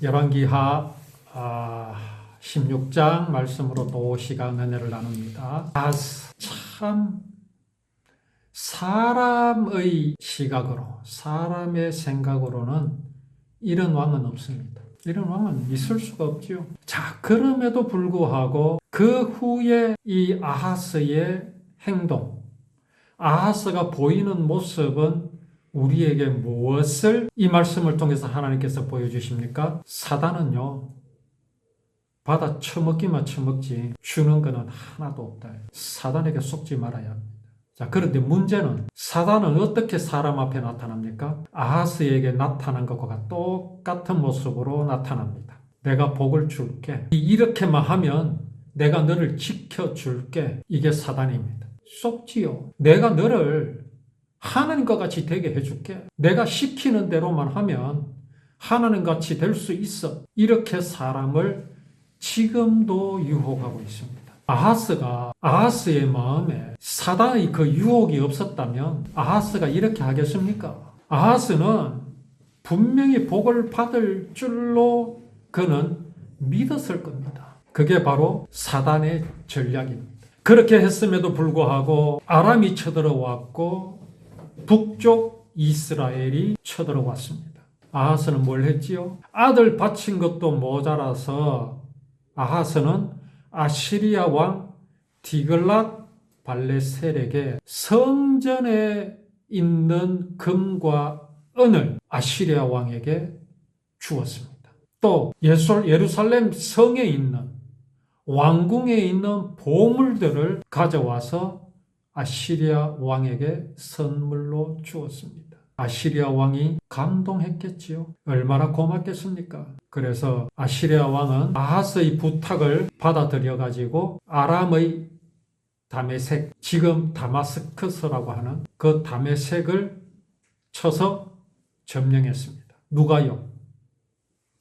열왕기하 16장 말씀으로 또 시간 은혜를 나눕니다. 참 사람의 시각으로, 사람의 생각으로는 이런 왕은 없습니다. 이런 왕은 있을 수가 없지요. 자, 그럼에도 불구하고 그 후에 이 아하스의 행동, 아하스가 보이는 모습은 우리에게 무엇을 이 말씀을 통해서 하나님께서 보여주십니까? 사단은요, 받아 처먹기만 처먹지 주는 것은 하나도 없다. 사단에게 속지 말아야 합니다. 자, 그런데 문제는 사단은 어떻게 사람 앞에 나타납니까? 아하스에게 나타난 것과 똑같은 모습으로 나타납니다. 내가 복을 줄게. 이렇게만 하면 내가 너를 지켜줄게. 이게 사단입니다. 속지요. 내가 너를 하나님과 같이 되게 해줄게. 내가 시키는 대로만 하면 하나님같이 될 수 있어. 이렇게 사람을 지금도 유혹하고 있습니다. 아하스의 마음에 사단의 그 유혹이 없었다면 아하스가 이렇게 하겠습니까? 아하스는 분명히 복을 받을 줄로 그는 믿었을 겁니다. 그게 바로 사단의 전략입니다. 그렇게 했음에도 불구하고 아람이 쳐들어왔고 북쪽 이스라엘이 쳐들어왔습니다. 아하스는 뭘 했지요? 아들 바친 것도 모자라서 아하스는 아시리아 왕 디글랏 발레셀에게 성전에 있는 금과 은을 아시리아 왕에게 주었습니다. 또 예루살렘 성에 있는 왕궁에 있는 보물들을 가져와서 아시리아 왕에게 선물로 주었습니다. 아시리아 왕이 감동했겠지요. 얼마나 고맙겠습니까? 그래서 아시리아 왕은 아하스의 부탁을 받아들여 가지고 아람의 다메섹, 지금 다마스커스라고 하는 그 다메섹을 쳐서 점령했습니다. 누가요?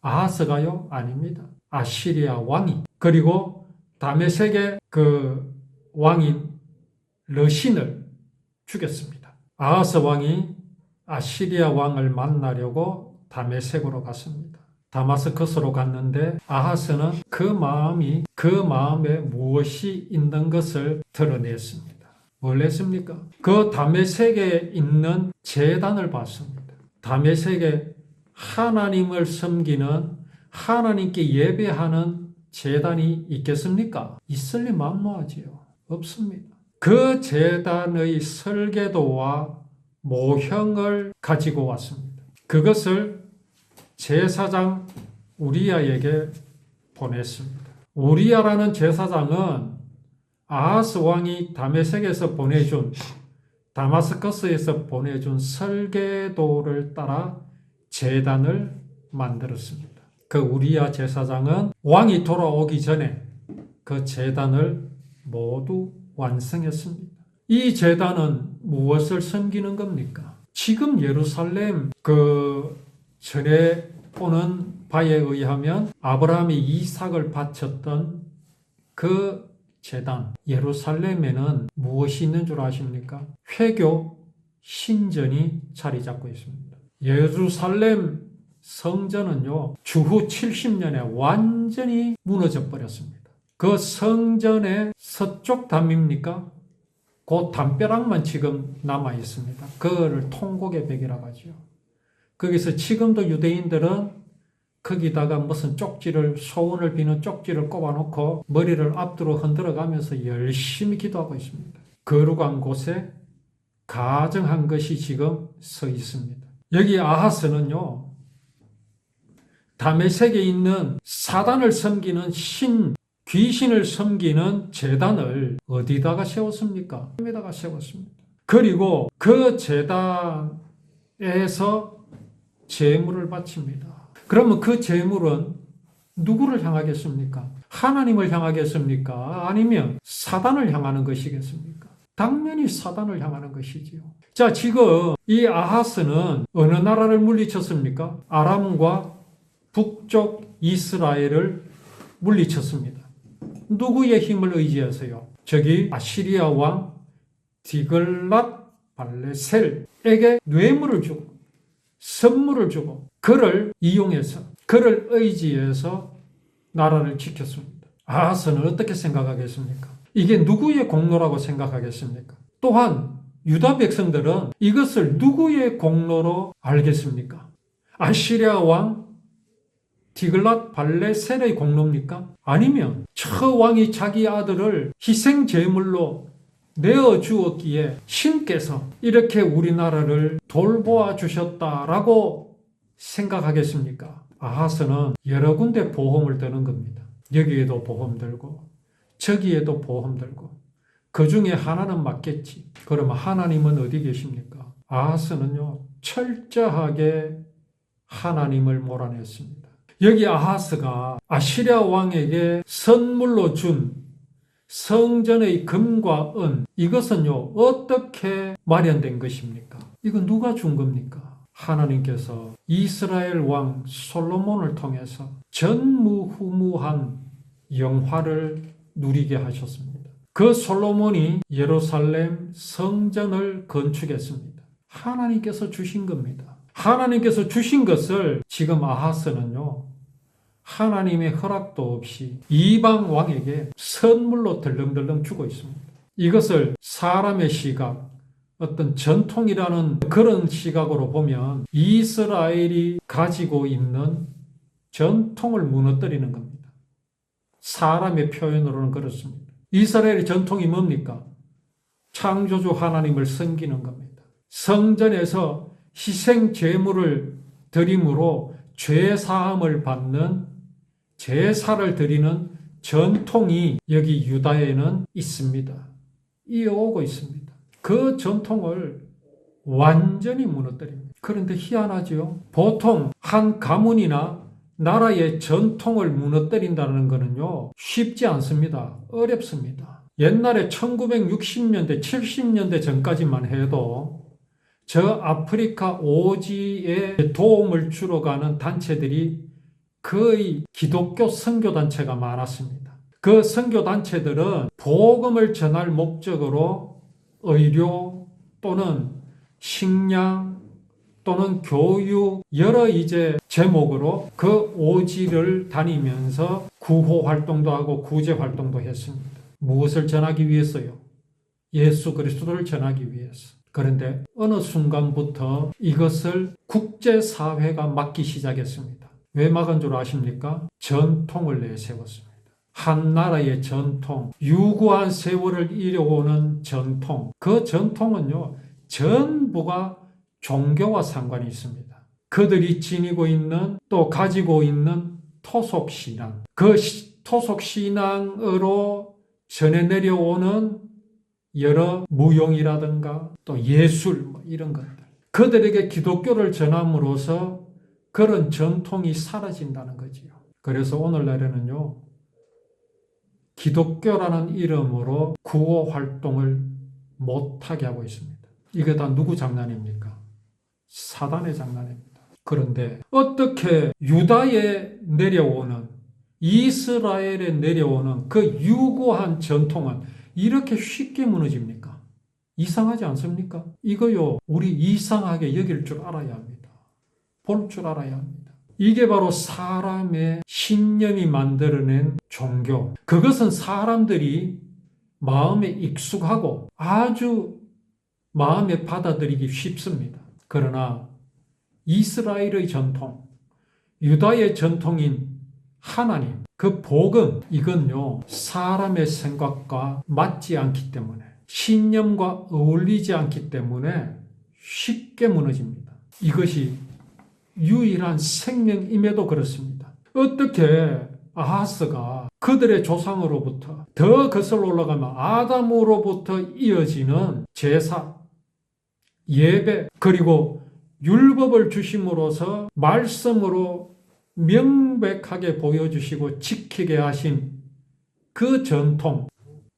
아하스가요? 아닙니다. 아시리아 왕이. 그리고 다메섹의 그 왕인 르신을 죽였습니다. 아하스 왕이 아시리아 왕을 만나려고 다메섹으로 갔습니다. 다마스커스로 갔는데 아하스는 그 마음에 무엇이 있는 것을 드러냈습니다. 뭘 했습니까? 그 다메섹에 있는 제단을 봤습니다. 다메섹에 하나님을 섬기는, 하나님께 예배하는 제단이 있겠습니까? 있을 리 만무하지요. 없습니다. 그 제단의 설계도와 모형을 가지고 왔습니다. 그것을 제사장 우리야에게 보냈습니다. 우리야라는 제사장은 아하스 왕이 다메섹에서 보내준, 다마스커스에서 보내준 설계도를 따라 제단을 만들었습니다. 그 우리야 제사장은 왕이 돌아오기 전에 그 제단을 모두 완성했습니다. 이 제단은 무엇을 섬기는 겁니까? 지금 예루살렘 전에 오는 바에 의하면 아브라함이 이삭을 바쳤던 그 제단, 예루살렘에는 무엇이 있는 줄 아십니까? 회교 신전이 자리 잡고 있습니다. 예루살렘 성전은요, 주후 70년에 완전히 무너져 버렸습니다. 그 성전의 서쪽 담입니까? 그 담벼락만 지금 남아 있습니다. 그거를 통곡의 벽이라고 하죠. 거기서 지금도 유대인들은 거기다가 무슨 쪽지를, 소원을 비는 쪽지를 꼽아놓고 머리를 앞뒤로 흔들어가면서 열심히 기도하고 있습니다. 거룩한 곳에 가정한 것이 지금 서 있습니다. 여기 아하스는요, 다메섹에 있는 사단을 섬기는 귀신을 섬기는 제단을 어디다가 세웠습니까? 에다가 세웠습니다. 그리고 그 제단에서 제물을 바칩니다. 그러면 그 제물은 누구를 향하겠습니까? 하나님을 향하겠습니까? 아니면 사단을 향하는 것이겠습니까? 당연히 사단을 향하는 것이지요. 자, 지금 이 아하스는 어느 나라를 물리쳤습니까? 아람과 북쪽 이스라엘을 물리쳤습니다. 누구의 힘을 의지해서요? 저기 아시리아 왕 디글랏 발레셀에게 뇌물을 주고 선물을 주고 그를 이용해서 그를 의지해서 나라를 지켰습니다. 아하스는 어떻게 생각하겠습니까? 이게 누구의 공로라고 생각하겠습니까? 또한 유다 백성들은 이것을 누구의 공로로 알겠습니까? 아시리아 왕 디글랏 발레셀의 공로입니까? 아니면 저 왕이 자기 아들을 희생 제물로 내어 주었기에 신께서 이렇게 우리나라를 돌보아 주셨다라고 생각하겠습니까? 아하스는 여러 군데 보험을 드는 겁니다. 여기에도 보험 들고 저기에도 보험 들고 그 중에 하나는 맞겠지. 그러면 하나님은 어디 계십니까? 아하스는요, 철저하게 하나님을 몰아냈습니다. 여기 아하스가 아시리아 왕에게 선물로 준 성전의 금과 은, 이것은요, 어떻게 마련된 것입니까? 이건 누가 준 겁니까? 하나님께서 이스라엘 왕 솔로몬을 통해서 전무후무한 영화를 누리게 하셨습니다. 그 솔로몬이 예루살렘 성전을 건축했습니다. 하나님께서 주신 겁니다. 하나님께서 주신 것을 지금 아하스는요, 하나님의 허락도 없이 이방 왕에게 선물로 덜렁덜렁 주고 있습니다. 이것을 사람의 시각, 어떤 전통이라는 그런 시각으로 보면 이스라엘이 가지고 있는 전통을 무너뜨리는 겁니다. 사람의 표현으로는 그렇습니다. 이스라엘의 전통이 뭡니까? 창조주 하나님을 섬기는 겁니다. 성전에서 희생 제물을 드림으로 죄 사함을 받는 제사를 드리는 전통이 여기 유다에는 있습니다. 이어오고 있습니다. 그 전통을 완전히 무너뜨립니다. 그런데 희한하지요? 보통 한 가문이나 나라의 전통을 무너뜨린다는 것은요, 쉽지 않습니다. 어렵습니다. 옛날에 1960년대, 70년대 전까지만 해도 저 아프리카 오지에 도움을 주러 가는 단체들이 거의 기독교 선교단체가 많았습니다. 그 선교단체들은 복음을 전할 목적으로 의료 또는 식량 또는 교육 여러 제목으로 그 오지를 다니면서 구호 활동도 하고 구제 활동도 했습니다. 무엇을 전하기 위해서요? 예수 그리스도를 전하기 위해서. 그런데 어느 순간부터 이것을 국제사회가 맡기 시작했습니다. 왜 막은 줄 아십니까? 전통을 내세웠습니다. 한 나라의 전통, 유구한 세월을 이어오는 전통, 그 전통은요, 전부가 종교와 상관이 있습니다. 그들이 지니고 있는 또 가지고 있는 토속신앙, 그 토속신앙으로 전해 내려오는 여러 무용이라든가 또 예술 이런 것들, 그들에게 기독교를 전함으로써 그런 전통이 사라진다는 거지요. 그래서 오늘날에는요, 기독교라는 이름으로 구호 활동을 못하게 하고 있습니다. 이게 다 누구 장난입니까? 사단의 장난입니다. 그런데 어떻게 유다에 내려오는, 이스라엘에 내려오는 그 유구한 전통은 이렇게 쉽게 무너집니까? 이상하지 않습니까? 이거요, 우리 이상하게 여길 줄 알아야 합니다. 볼 줄 알아야 합니다. 이게 바로 사람의 신념이 만들어낸 종교. 그것은 사람들이 마음에 익숙하고 아주 마음에 받아들이기 쉽습니다. 그러나 이스라엘의 전통, 유다의 전통인 하나님, 그 복음, 이건요, 사람의 생각과 맞지 않기 때문에, 신념과 어울리지 않기 때문에 쉽게 무너집니다. 이것이 유일한 생명임에도 그렇습니다. 어떻게 아하스가 그들의 조상으로부터 더 거슬러 올라가면 아담으로부터 이어지는 제사, 예배, 그리고 율법을 주심으로써 말씀으로 명백하게 보여주시고 지키게 하신 그 전통,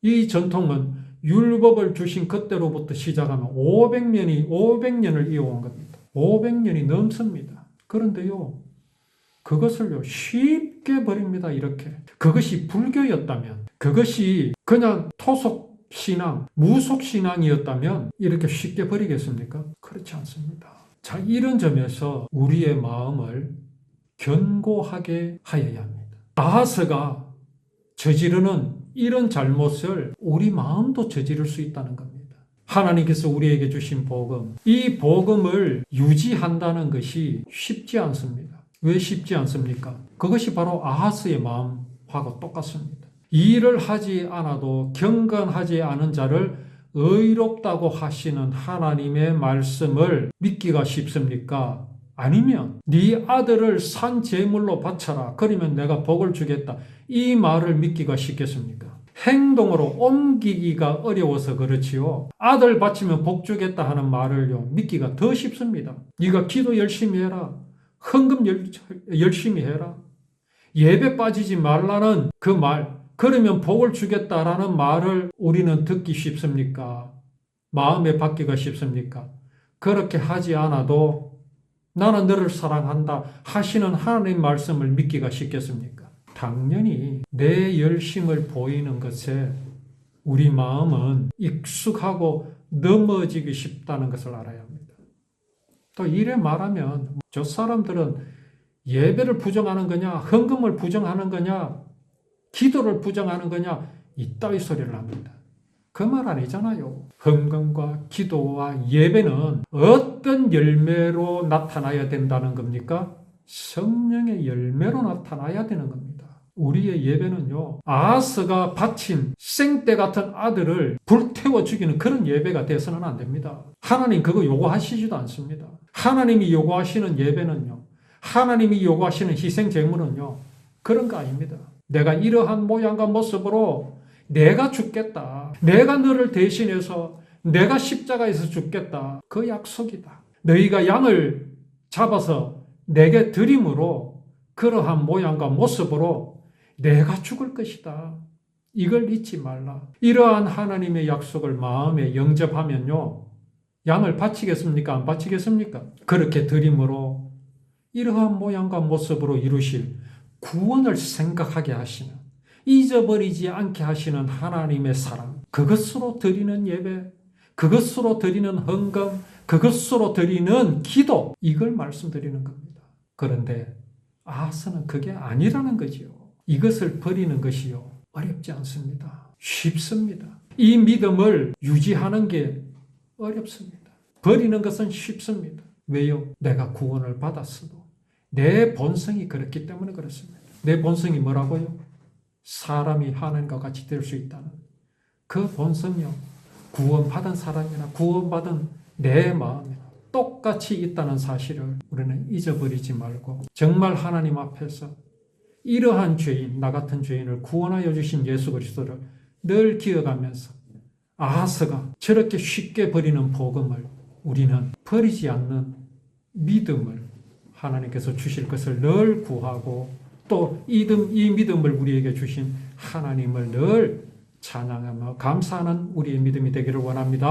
이 전통은 율법을 주신 그때로부터 시작하면 500년을 이어온 겁니다. 500년이 넘습니다. 그런데요, 그것을요, 쉽게 버립니다, 이렇게. 그것이 불교였다면, 그것이 그냥 토속신앙, 무속신앙이었다면 이렇게 쉽게 버리겠습니까? 그렇지 않습니다. 자, 이런 점에서 우리의 마음을 견고하게 하여야 합니다. 아하스가 저지르는 이런 잘못을 우리 마음도 저지를 수 있다는 겁니다. 하나님께서 우리에게 주신 복음, 이 복음을 유지한다는 것이 쉽지 않습니다. 왜 쉽지 않습니까? 그것이 바로 아하스의 마음하고 똑같습니다. 일을 하지 않아도 경건하지 않은 자를 의롭다고 하시는 하나님의 말씀을 믿기가 쉽습니까? 아니면 네 아들을 산 제물로 바쳐라. 그러면 내가 복을 주겠다. 이 말을 믿기가 쉽겠습니까? 행동으로 옮기기가 어려워서 그렇지요. 아들 바치면 복 주겠다 하는 말을요. 믿기가 더 쉽습니다. 네가 기도 열심히 해라. 헌금 열심히 해라. 예배 빠지지 말라는 그 말, 그러면 복을 주겠다라는 말을 우리는 듣기 쉽습니까? 마음에 받기가 쉽습니까? 그렇게 하지 않아도 나는 너를 사랑한다 하시는 하나님 말씀을 믿기가 쉽겠습니까? 당연히 내 열심을 보이는 것에 우리 마음은 익숙하고 넘어지기 쉽다는 것을 알아야 합니다. 또 이래 말하면 저 사람들은 예배를 부정하는 거냐, 헌금을 부정하는 거냐, 기도를 부정하는 거냐, 이따위 소리를 합니다. 그 말 아니잖아요. 헌금과 기도와 예배는 어떤 열매로 나타나야 된다는 겁니까? 성령의 열매로 나타나야 되는 겁니다. 우리의 예배는요, 아하스가 바친 생떼 같은 아들을 불태워 죽이는 그런 예배가 돼서는 안 됩니다. 하나님 그거 요구하시지도 않습니다. 하나님이 요구하시는 예배는요, 하나님이 요구하시는 희생 제물은요, 그런 거 아닙니다. 내가 이러한 모양과 모습으로 내가 죽겠다. 내가 너를 대신해서 내가 십자가에서 죽겠다. 그 약속이다. 너희가 양을 잡아서 내게 드림으로 그러한 모양과 모습으로 내가 죽을 것이다. 이걸 잊지 말라. 이러한 하나님의 약속을 마음에 영접하면요, 양을 바치겠습니까? 안 바치겠습니까? 그렇게 드림으로 이러한 모양과 모습으로 이루실 구원을 생각하게 하시는, 잊어버리지 않게 하시는 하나님의 사랑, 그것으로 드리는 예배, 그것으로 드리는 헌금, 그것으로 드리는 기도, 이걸 말씀드리는 겁니다. 그런데 아하스는 그게 아니라는 거지요. 이것을 버리는 것이요, 어렵지 않습니다. 쉽습니다. 이 믿음을 유지하는 게 어렵습니다. 버리는 것은 쉽습니다. 왜요? 내가 구원을 받았어도 내 본성이 그렇기 때문에 그렇습니다. 내 본성이 뭐라고요? 사람이 하나님과 같이 될 수 있다는 그 본성이요, 구원받은 사람이나 구원받은 내 마음이 똑같이 있다는 사실을 우리는 잊어버리지 말고, 정말 하나님 앞에서 이러한 죄인, 나 같은 죄인을 구원하여 주신 예수 그리스도를 늘 기억하면서 아하스가 저렇게 쉽게 버리는 복음을 우리는 버리지 않는 믿음을 하나님께서 주실 것을 늘 구하고, 또 이 믿음을 우리에게 주신 하나님을 늘 찬양하며 감사하는 우리의 믿음이 되기를 원합니다.